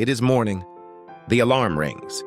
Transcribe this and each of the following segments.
It is morning. The alarm rings.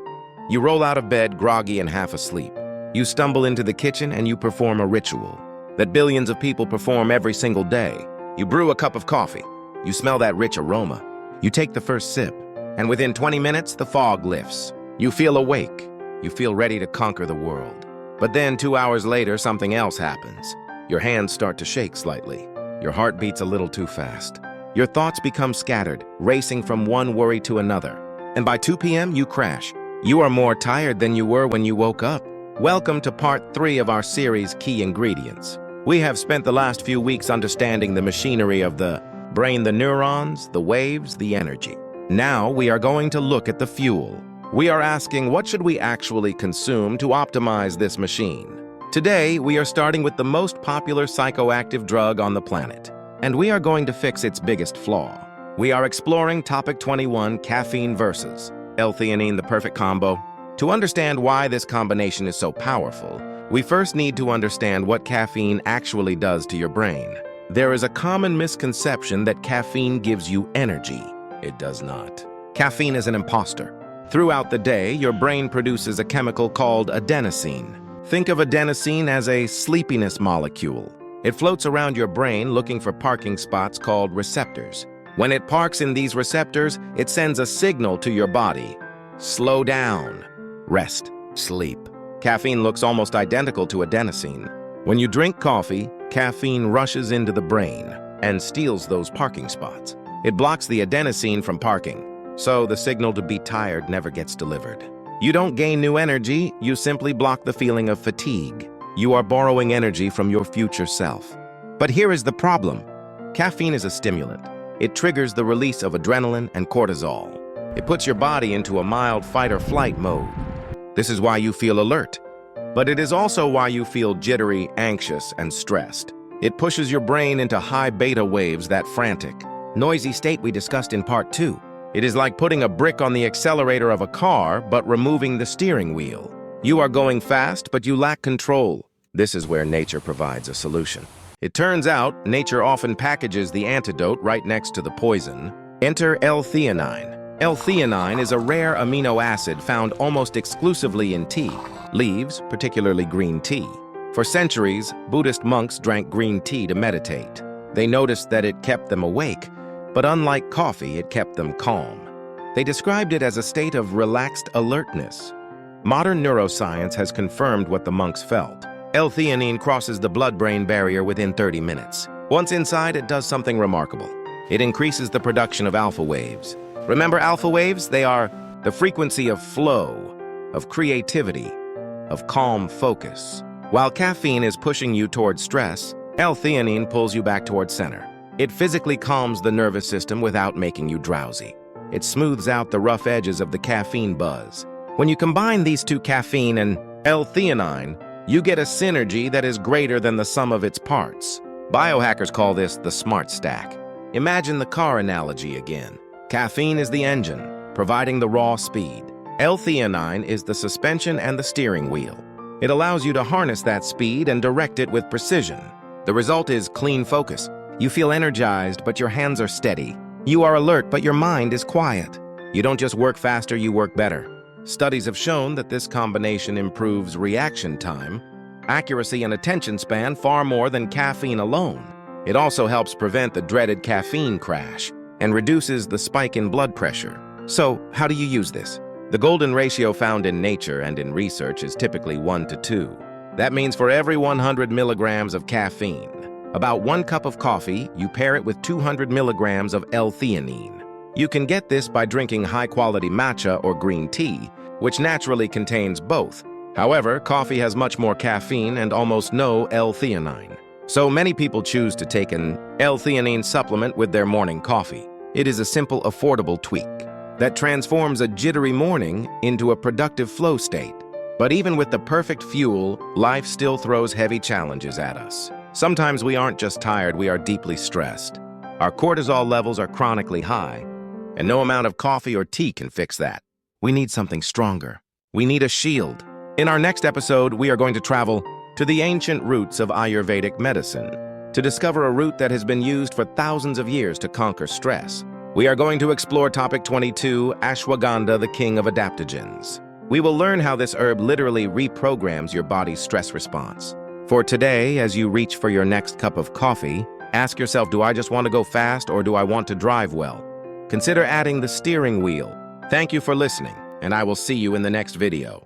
You roll out of bed, groggy and half asleep. You stumble into the kitchen and you perform a ritual that billions of people perform every single day. You brew a cup of coffee. You smell that rich aroma. You take the first sip, and within 20 minutes, the fog lifts. You feel awake. You feel ready to conquer the world. But then 2 hours later, something else happens. Your hands start to shake slightly. Your heart beats a little too fast. Your thoughts become scattered, racing from one worry to another. And by 2 p.m., you crash. You are more tired than you were when you woke up. Welcome to part 3 of our series, Key Ingredients. We have spent the last few weeks understanding the machinery of the brain, the neurons, the waves, the energy. Now we are going to look at the fuel. We are asking, what should we actually consume to optimize this machine? Today, we are starting with the most popular psychoactive drug on the planet, and we are going to fix its biggest flaw. We are exploring topic 21, caffeine versus L-theanine, the perfect combo. To understand why this combination is so powerful, we first need to understand what caffeine actually does to your brain. There is a common misconception that caffeine gives you energy. It does not. Caffeine is an imposter. Throughout the day, your brain produces a chemical called adenosine. Think of adenosine as a sleepiness molecule. It floats around your brain looking for parking spots called receptors. When it parks in these receptors, it sends a signal to your body. Slow down. Rest. Sleep. Caffeine looks almost identical to adenosine. When you drink coffee, caffeine rushes into the brain and steals those parking spots. It blocks the adenosine from parking, so the signal to be tired never gets delivered. You don't gain new energy, you simply block the feeling of fatigue. You are borrowing energy from your future self. But here is the problem. Caffeine is a stimulant. It triggers the release of adrenaline and cortisol. It puts your body into a mild fight-or-flight mode. This is why you feel alert. But it is also why you feel jittery, anxious, and stressed. It pushes your brain into high beta waves, that frantic, noisy state we discussed in part 2. It is like putting a brick on the accelerator of a car, but removing the steering wheel. You are going fast, but you lack control. This is where nature provides a solution. It turns out, nature often packages the antidote right next to the poison. Enter L-theanine. L-theanine is a rare amino acid found almost exclusively in tea, leaves, particularly green tea. For centuries, Buddhist monks drank green tea to meditate. They noticed that it kept them awake, but unlike coffee, it kept them calm. They described it as a state of relaxed alertness. Modern neuroscience has confirmed what the monks felt. L-theanine crosses the blood-brain barrier within 30 minutes. Once inside, it does something remarkable. It increases the production of alpha waves. Remember alpha waves? They are the frequency of flow, of creativity, of calm focus. While caffeine is pushing you towards stress, L-theanine pulls you back towards center. It physically calms the nervous system without making you drowsy. It smooths out the rough edges of the caffeine buzz. When you combine these two, caffeine and L-theanine, you get a synergy that is greater than the sum of its parts. Biohackers call this the smart stack. Imagine the car analogy again. Caffeine is the engine, providing the raw speed. L-theanine is the suspension and the steering wheel. It allows you to harness that speed and direct it with precision. The result is clean focus. You feel energized, but your hands are steady. You are alert, but your mind is quiet. You don't just work faster, you work better. Studies have shown that this combination improves reaction time, accuracy, and attention span far more than caffeine alone. It also helps prevent the dreaded caffeine crash and reduces the spike in blood pressure. So, how do you use this? The golden ratio found in nature and in research is typically 1:2. That means for every 100 milligrams of caffeine, about 1 cup of coffee, you pair it with 200 milligrams of L-theanine. You can get this by drinking high-quality matcha or green tea, which naturally contains both. However, coffee has much more caffeine and almost no L-theanine. So many people choose to take an L-theanine supplement with their morning coffee. It is a simple, affordable tweak that transforms a jittery morning into a productive flow state. But even with the perfect fuel, life still throws heavy challenges at us. Sometimes we aren't just tired, we are deeply stressed. Our cortisol levels are chronically high, and no amount of coffee or tea can fix that. We need something stronger. We need a shield. In our next episode, we are going to travel to the ancient roots of Ayurvedic medicine to discover a root that has been used for thousands of years to conquer stress. We are going to explore topic 22, ashwagandha, the king of adaptogens. We will learn how this herb literally reprograms your body's stress response. For today, as you reach for your next cup of coffee, ask yourself, do I just want to go fast or do I want to drive well? Consider adding the steering wheel. Thank you for listening, and I will see you in the next video.